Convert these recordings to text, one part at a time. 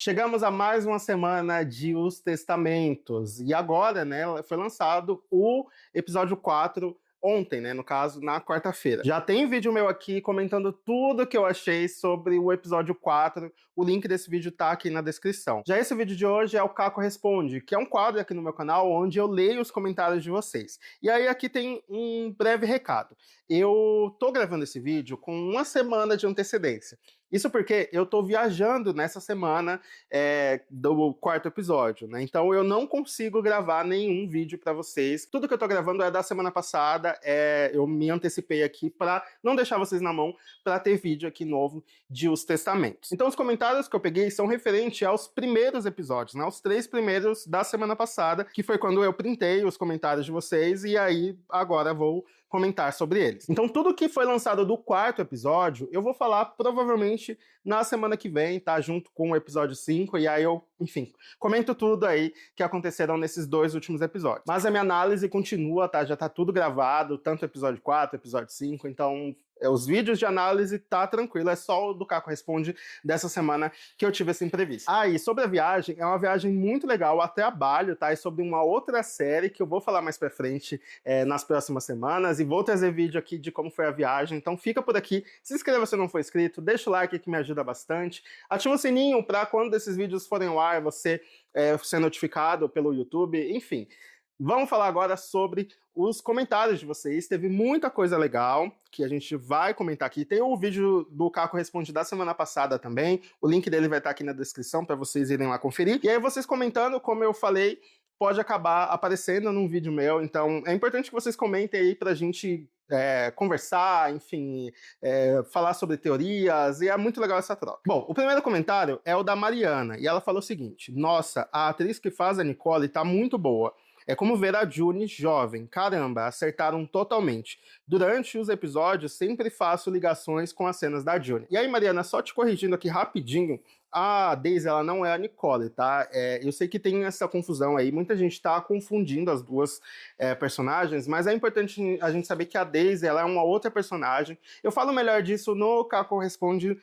Chegamos a mais uma semana de Os Testamentos. E agora, né, foi lançado o episódio 4 ontem, né, no caso, na quarta-feira. Já tem vídeo meu aqui comentando tudo que eu achei sobre o episódio 4. O link desse vídeo tá aqui na descrição. Já esse vídeo de hoje é o Caco Responde, que é um quadro aqui no meu canal onde eu leio os comentários de vocês. E aí aqui tem um breve recado. Eu tô gravando esse vídeo com uma semana de antecedência. Isso porque eu tô viajando nessa semana do quarto episódio, né? Então eu não consigo gravar nenhum vídeo pra vocês. Tudo que eu tô gravando é da semana passada, eu me antecipei aqui pra não deixar vocês na mão, pra ter vídeo aqui novo de Os Testamentos. Então os comentários que eu peguei são referentes aos primeiros episódios, né? Os 3 primeiros da semana passada, que foi quando eu printei os comentários de vocês, e aí agora vou comentar sobre eles. Então tudo que foi lançado do quarto episódio, eu vou falar provavelmente na semana que vem, tá? Junto com o episódio 5, e aí eu, enfim, comento tudo aí que aconteceram nesses 2 últimos episódios. Mas a minha análise continua, tá? Já tá tudo gravado, tanto episódio 4, episódio 5, então os vídeos de análise tá tranquilo, é só o do Caco Responde dessa semana que eu tive esse imprevisto. E sobre a viagem, é uma viagem muito legal até a Bali, tá? É sobre uma outra série que eu vou falar mais pra frente nas próximas semanas, e vou trazer vídeo aqui de como foi a viagem, então fica por aqui, se inscreva se não for inscrito, deixa o like que me ajuda bastante, ativa o sininho pra quando esses vídeos forem ao ar, você ser notificado pelo YouTube, enfim. Vamos falar agora sobre os comentários de vocês. Teve muita coisa legal que a gente vai comentar aqui. Tem o vídeo do Caco Responde da semana passada também. O link dele vai estar aqui na descrição para vocês irem lá conferir. E aí vocês comentando, como eu falei, pode acabar aparecendo num vídeo meu. Então é importante que vocês comentem aí pra gente conversar, enfim, falar sobre teorias, e é muito legal essa troca. Bom, o primeiro comentário é o da Mariana, e ela falou o seguinte: nossa, a atriz que faz a Nicole tá muito boa. É como ver a June jovem. Caramba, acertaram totalmente. Durante os episódios, sempre faço ligações com as cenas da June. E aí, Mariana, só te corrigindo aqui rapidinho, a Daisy, ela não é a Nicole, tá? Eu sei que tem essa confusão aí, muita gente tá confundindo as duas personagens, mas é importante a gente saber que a Daisy, ela é uma outra personagem. Eu falo melhor disso no Caco Responde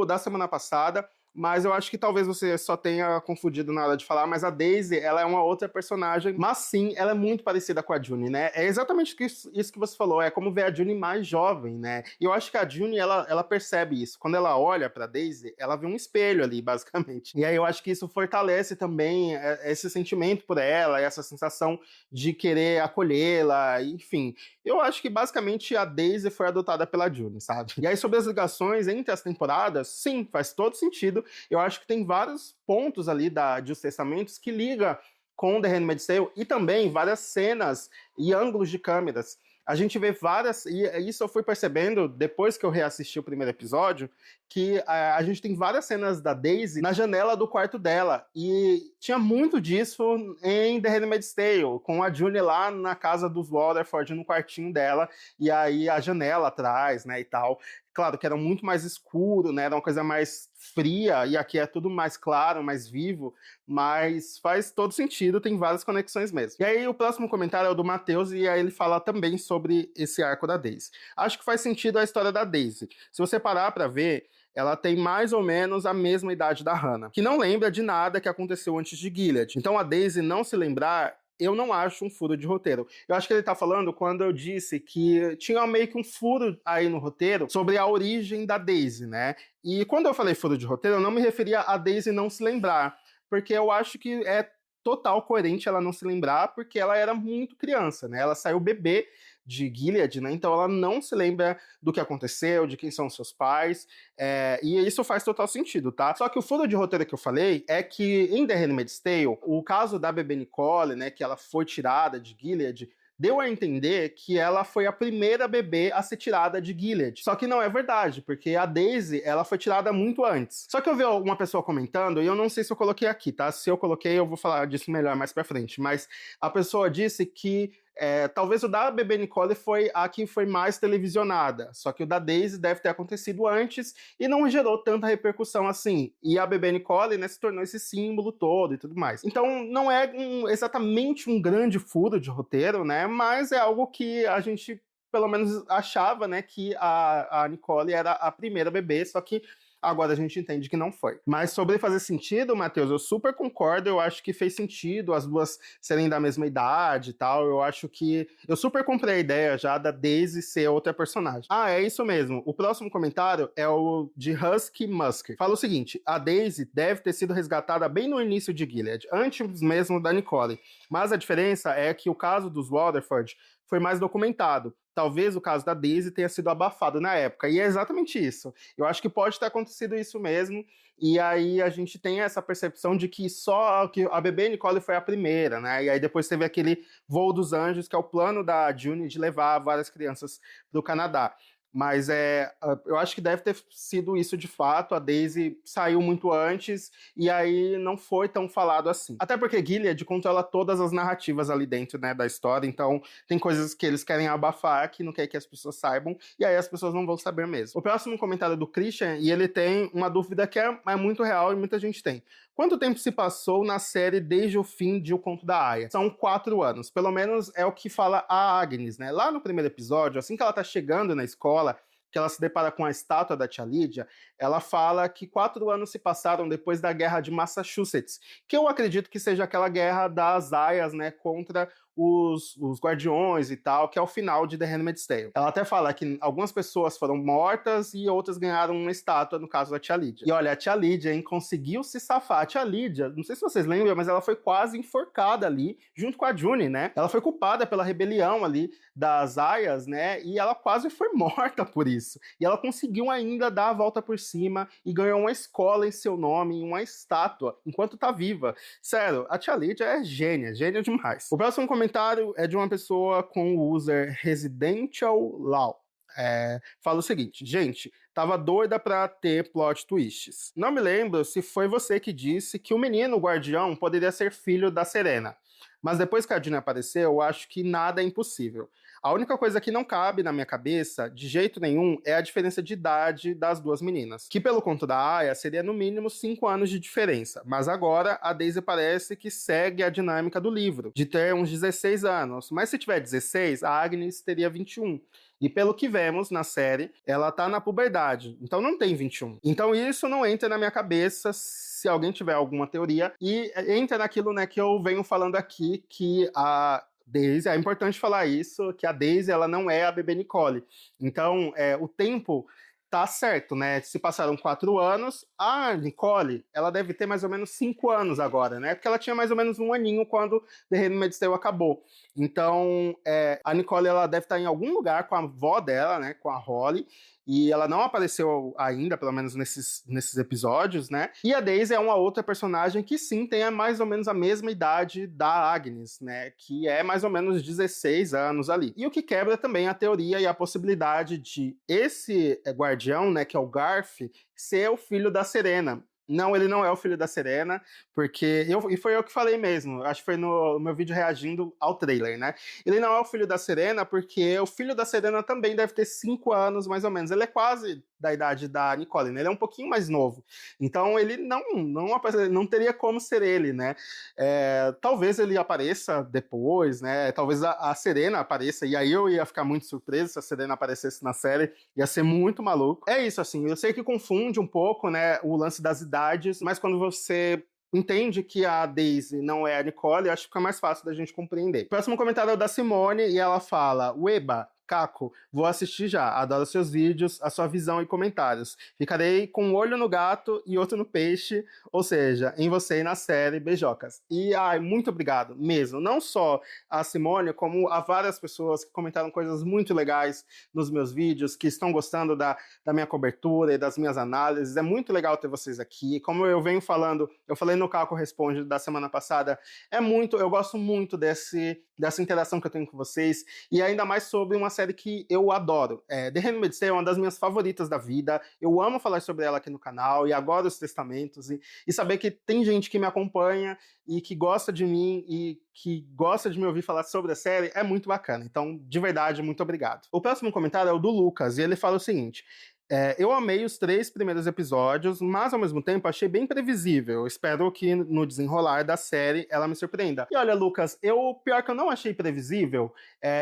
da semana passada, mas eu acho que talvez você só tenha confundido na hora de falar, mas a Daisy, ela é uma outra personagem, mas sim, ela é muito parecida com a June, né? É exatamente isso que você falou, é como ver a June mais jovem, né? E eu acho que a June, ela percebe isso. Quando ela olha pra Daisy, ela vê um espelho ali, basicamente. E aí eu acho que isso fortalece também esse sentimento por ela, essa sensação de querer acolhê-la, enfim. Eu acho que basicamente a Daisy foi adotada pela June, sabe? E aí sobre as ligações entre as temporadas, sim, faz todo sentido. Eu acho que tem vários pontos ali de Os Testamentos que liga com The Handmaid's Tale, e também várias cenas e ângulos de câmeras. A gente vê várias, e isso eu fui percebendo depois que eu reassisti o primeiro episódio, que a gente tem várias cenas da Daisy na janela do quarto dela, e tinha muito disso em The Handmaid's Tale, com a June lá na casa dos Waterford, no quartinho dela, e aí a janela atrás, né, e tal. Claro que era muito mais escuro, né, era uma coisa mais fria, e aqui é tudo mais claro, mais vivo, mas faz todo sentido, tem várias conexões mesmo. E aí o próximo comentário é o do Matheus, e aí ele fala também sobre esse arco da Daisy. Acho que faz sentido a história da Daisy. Se você parar pra ver, ela tem mais ou menos a mesma idade da Hannah, que não lembra de nada que aconteceu antes de Gilead. Então a Daisy não se lembrar, eu não acho um furo de roteiro. Eu acho que ele tá falando quando eu disse que tinha meio que um furo aí no roteiro sobre a origem da Daisy, né? E quando eu falei furo de roteiro, eu não me referia a Daisy não se lembrar, porque eu acho que é total coerente ela não se lembrar, porque ela era muito criança, né? Ela saiu bebê de Gilead, né? Então ela não se lembra do que aconteceu, de quem são seus pais, e isso faz total sentido, tá? Só que o furo de roteiro que eu falei é que em The Handmaid's Tale, o caso da bebê Nicole, né, que ela foi tirada de Gilead, deu a entender que ela foi a primeira bebê a ser tirada de Gilead. Só que não é verdade, porque a Daisy, ela foi tirada muito antes. Só que eu vi uma pessoa comentando, e eu não sei se eu coloquei aqui, tá? Se eu coloquei, eu vou falar disso melhor mais pra frente, mas a pessoa disse que talvez o da bebê Nicole foi a que foi mais televisionada, só que o da Daisy deve ter acontecido antes e não gerou tanta repercussão assim. E a bebê Nicole, né, se tornou esse símbolo todo e tudo mais. Então não é exatamente um grande furo de roteiro, né, mas é algo que a gente pelo menos achava, né, que a Nicole era a primeira bebê, só que agora a gente entende que não foi. Mas sobre fazer sentido, Matheus, eu super concordo, eu acho que fez sentido as duas serem da mesma idade e tal, eu acho que... Eu super comprei a ideia já da Daisy ser outra personagem. Ah, é isso mesmo. O próximo comentário é o de Husky Musk. Fala o seguinte, a Daisy deve ter sido resgatada bem no início de Gilead, antes mesmo da Nicole. Mas a diferença é que o caso dos Waterford foi mais documentado. Talvez o caso da Daisy tenha sido abafado na época. E é exatamente isso. Eu acho que pode ter acontecido isso mesmo. E aí a gente tem essa percepção de que só que a bebê Nicole foi a primeira, né? E aí depois teve aquele Voo dos Anjos, que é o plano da June de levar várias crianças para o Canadá. Mas eu acho que deve ter sido isso de fato. A Daisy saiu muito antes e aí não foi tão falado assim. Até porque Gilead controla todas as narrativas ali dentro, né, da história, então tem coisas que eles querem abafar, que não quer que as pessoas saibam, e aí as pessoas não vão saber mesmo. O próximo comentário é do Christian, e ele tem uma dúvida que é muito real e muita gente tem. Quanto tempo se passou na série desde o fim de O Conto da Aia? São 4 anos. Pelo menos é o que fala a Agnes, né? Lá no primeiro episódio, assim que ela tá chegando na escola, que ela se depara com a estátua da tia Lídia, ela fala que 4 anos se passaram depois da guerra de Massachusetts, que eu acredito que seja aquela guerra das aias, né, contra os guardiões e tal, que é o final de The Handmaid's Tale. Ela até fala que algumas pessoas foram mortas e outras ganharam uma estátua, no caso da tia Lídia. E olha, a tia Lídia, hein, conseguiu se safar. A tia Lídia, não sei se vocês lembram, mas ela foi quase enforcada ali, junto com a June, né? Ela foi culpada pela rebelião ali das aias, né? E ela quase foi morta por isso. E ela conseguiu ainda dar a volta por cima e ganhou uma escola em seu nome, uma estátua, enquanto tá viva. Sério, a tia Lídia é gênia demais. O próximo comentário é de uma pessoa com o user Residential Law. Fala o seguinte, gente, tava doida pra ter plot twists. Não me lembro se foi você que disse que o menino guardião poderia ser filho da Serena. Mas depois que a Dina apareceu, eu acho que nada é impossível. A única coisa que não cabe na minha cabeça, de jeito nenhum, é a diferença de idade das duas meninas. Que pelo conto da Aya, seria no mínimo 5 anos de diferença. Mas agora, a Daisy parece que segue a dinâmica do livro, de ter uns 16 anos. Mas se tiver 16, a Agnes teria 21. E pelo que vemos na série, ela tá na puberdade, então não tem 21. Então isso não entra na minha cabeça, se alguém tiver alguma teoria, e entra naquilo, né, que eu venho falando aqui, que a Daisy, é importante falar isso, que a Daisy, ela não é a bebê Nicole. Então, o tempo tá certo, né? Se passaram 4 anos, a Nicole, ela deve ter mais ou menos 5 anos agora, né? Porque ela tinha mais ou menos 1 aninho quando The Handmaid's Tale acabou. Então, a Nicole, ela deve estar em algum lugar com a avó dela, né? Com a Holly. E ela não apareceu ainda, pelo menos nesses episódios, né? E a Daisy é uma outra personagem que sim, tem mais ou menos a mesma idade da Agnes, né? Que é mais ou menos 16 anos ali. E o que quebra também a teoria e a possibilidade de esse guardião, né? Que é o Garth, ser o filho da Serena. Não, ele não é o filho da Serena, porque... E foi eu que falei mesmo, acho que foi no meu vídeo reagindo ao trailer, né? Ele não é o filho da Serena, porque o filho da Serena também deve ter 5 anos, mais ou menos. Ele é quase da idade da Nicole, né? Ele é um pouquinho mais novo. Então ele não teria como ser ele, né? Talvez ele apareça depois, né? Talvez a Serena apareça, e aí eu ia ficar muito surpreso se a Serena aparecesse na série. Ia ser muito maluco. É isso, assim, eu sei que confunde um pouco, né, o lance das idades, mas quando você entende que a Daisy não é a Nicole, acho que fica mais fácil da gente compreender. O próximo comentário é o da Simone, e ela fala: Ueba, Caco, vou assistir já. Adoro seus vídeos, a sua visão e comentários. Ficarei com um olho no gato e outro no peixe, ou seja, em você e na série. Beijocas. E, muito obrigado mesmo. Não só a Simone, como a várias pessoas que comentaram coisas muito legais nos meus vídeos, que estão gostando da minha cobertura e das minhas análises. É muito legal ter vocês aqui. Como eu venho falando, eu falei no Caco Responde da semana passada, eu gosto muito dessa interação que eu tenho com vocês, e ainda mais sobre uma série que eu adoro. The Handmaid's Tale é uma das minhas favoritas da vida, eu amo falar sobre ela aqui no canal, e agora os testamentos, e saber que tem gente que me acompanha, e que gosta de mim, e que gosta de me ouvir falar sobre a série, é muito bacana. Então, de verdade, muito obrigado. O próximo comentário é o do Lucas, e ele fala o seguinte: Eu amei os 3 primeiros episódios, mas ao mesmo tempo achei bem previsível. Eu espero que no desenrolar da série ela me surpreenda. E olha, Lucas, pior que eu não achei previsível,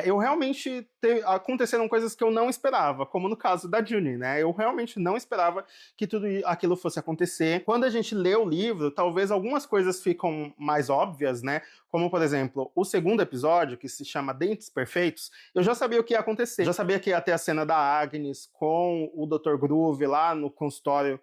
eu realmente aconteceram coisas que eu não esperava, como no caso da Juni, né? Eu realmente não esperava que tudo aquilo fosse acontecer. Quando a gente lê o livro, talvez algumas coisas ficam mais óbvias, né? Como, por exemplo, o segundo episódio, que se chama Dentes Perfeitos, eu já sabia o que ia acontecer. Já sabia que ia ter a cena da Agnes com o Dr. Groove lá no consultório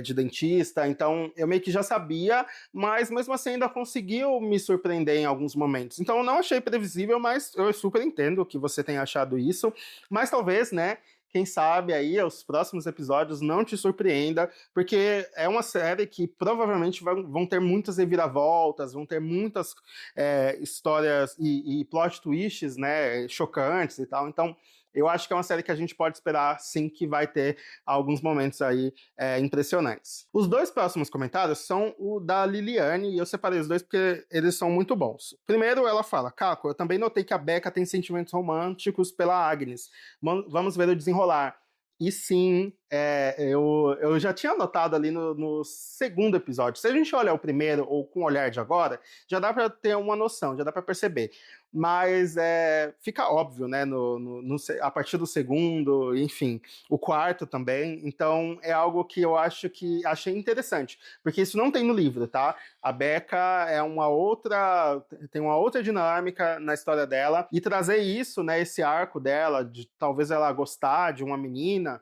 de dentista, então eu meio que já sabia, mas mesmo assim ainda conseguiu me surpreender em alguns momentos. Então eu não achei previsível, mas eu super entendo que você tenha achado isso, mas talvez, né, quem sabe aí os próximos episódios não te surpreenda, porque é uma série que provavelmente vão ter muitas reviravoltas, vão ter muitas histórias e plot twists, né, chocantes e tal. Então, eu acho que é uma série que a gente pode esperar, sim, que vai ter alguns momentos aí impressionantes. Os 2 próximos comentários são o da Liliane, e eu separei os 2 porque eles são muito bons. Primeiro, ela fala: Caco, eu também notei que a Becca tem sentimentos românticos pela Agnes. Vamos ver o desenrolar. E sim, eu já tinha notado ali no segundo episódio. Se a gente olhar o primeiro ou com o olhar de agora, já dá para ter uma noção, já dá para perceber. Mas fica óbvio, né, a partir do segundo, enfim, o quarto também. Então é algo que eu achei interessante, porque isso não tem no livro, tá? A Becca tem uma outra dinâmica na história dela, e trazer isso, né, esse arco dela, de talvez ela gostar de uma menina,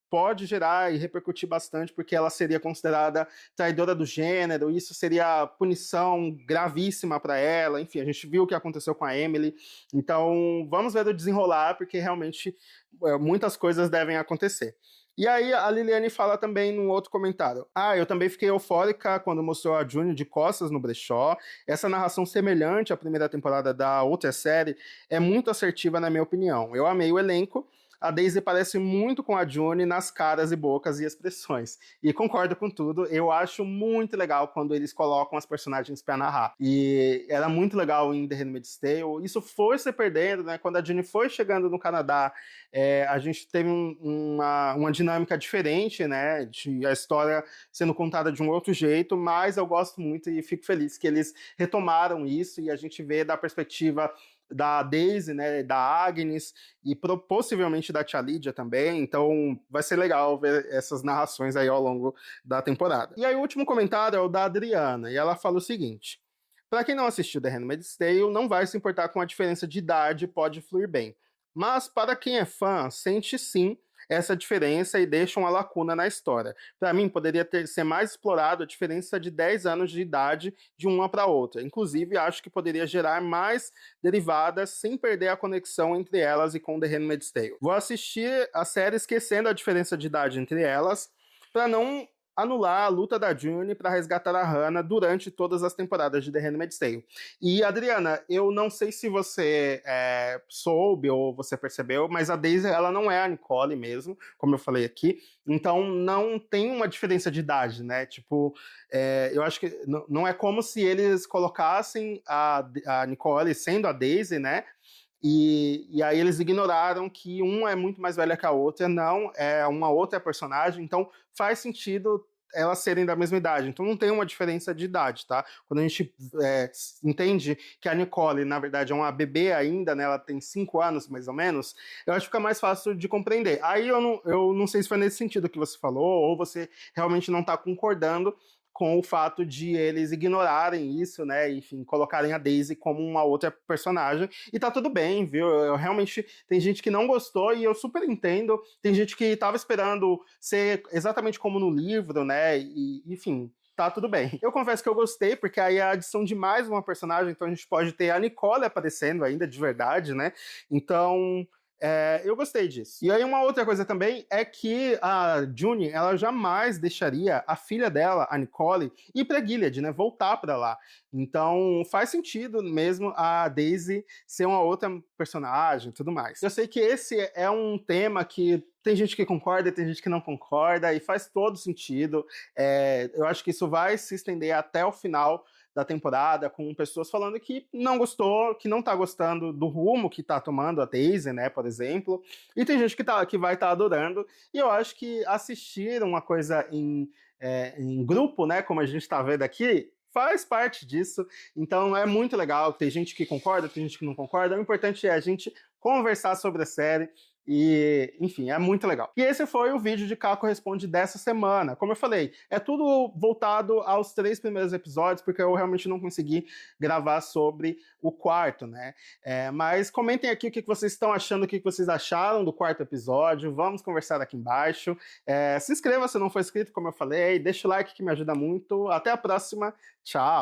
pode gerar e repercutir bastante, porque ela seria considerada traidora do gênero, isso seria punição gravíssima para ela. Enfim, a gente viu o que aconteceu com a Emily, então vamos ver o desenrolar, porque realmente muitas coisas devem acontecer. E aí a Liliane fala também num outro comentário: eu também fiquei eufórica quando mostrou a June de costas no brechó. Essa narração semelhante à primeira temporada da outra série é muito assertiva na minha opinião. Eu amei o elenco. A Daisy parece muito com a June nas caras e bocas e expressões. E concordo com tudo. Eu acho muito legal quando eles colocam as personagens para narrar. E era muito legal em The Handmaid's Tale. Isso foi se perdendo, né? Quando a June foi chegando no Canadá, a gente teve uma dinâmica diferente, né? A história sendo contada de um outro jeito, mas eu gosto muito e fico feliz que eles retomaram isso e a gente vê da perspectiva da Daisy, né, da Agnes e possivelmente da Tia Lídia também, então vai ser legal ver essas narrações aí ao longo da temporada. E aí o último comentário é o da Adriana, e ela fala o seguinte: para quem não assistiu The Handmaid's Tale, não vai se importar com a diferença de idade, pode fluir bem. Mas para quem é fã, sente sim essa diferença e deixa uma lacuna na história. Para mim, poderia ser mais explorado a diferença de 10 anos de idade de uma para outra. Inclusive, acho que poderia gerar mais derivadas sem perder a conexão entre elas e com The Handmaid's Tale. Vou assistir a série esquecendo a diferença de idade entre elas, para não anular a luta da June para resgatar a Hannah durante todas as temporadas de The Handmaid's Tale. E, Adriana, eu não sei se você soube ou você percebeu, mas a Daisy, ela não é a Nicole mesmo, como eu falei aqui, então não tem uma diferença de idade, né? Tipo, eu acho que não é como se eles colocassem a Nicole sendo a Daisy, né? E aí eles ignoraram que uma é muito mais velha que a outra, não, é uma outra personagem, então faz sentido elas serem da mesma idade, então não tem uma diferença de idade, tá? Quando a gente entende que a Nicole, na verdade, é uma bebê ainda, né? Ela tem 5 anos, mais ou menos, eu acho que fica mais fácil de compreender. Aí eu não sei se foi nesse sentido que você falou, ou você realmente não tá concordando com o fato de eles ignorarem isso, né, enfim, colocarem a Daisy como uma outra personagem, e tá tudo bem, viu, eu realmente, tem gente que não gostou, e eu super entendo, tem gente que tava esperando ser exatamente como no livro, né, e enfim, tá tudo bem. Eu confesso que eu gostei, porque aí é a adição de mais uma personagem, então a gente pode ter a Nicole aparecendo ainda, de verdade, né, então eu gostei disso. E aí uma outra coisa também é que a June, ela jamais deixaria a filha dela, a Nicole, ir pra Gilead, né? Voltar pra lá. Então faz sentido mesmo a Daisy ser uma outra personagem e tudo mais. Eu sei que esse é um tema que Tem gente que concorda, tem gente que não concorda, e faz todo sentido. Eu acho que isso vai se estender até o final da temporada, com pessoas falando que não gostou, que não tá gostando do rumo que tá tomando a Daisy, né, por exemplo. E tem gente que vai estar adorando. E eu acho que assistir uma coisa em grupo, né, como a gente tá vendo aqui, faz parte disso. Então é muito legal. Tem gente que concorda, tem gente que não concorda. O importante é a gente conversar sobre a série. E, enfim, é muito legal. E esse foi o vídeo de Caco Responde dessa semana. Como eu falei, é tudo voltado aos 3 primeiros episódios, porque eu realmente não consegui gravar sobre o quarto, né? Mas comentem aqui o que vocês estão achando, o que vocês acharam do quarto episódio. Vamos conversar aqui embaixo. Se inscreva se não for inscrito, como eu falei. Deixa o like que me ajuda muito. Até a próxima. Tchau!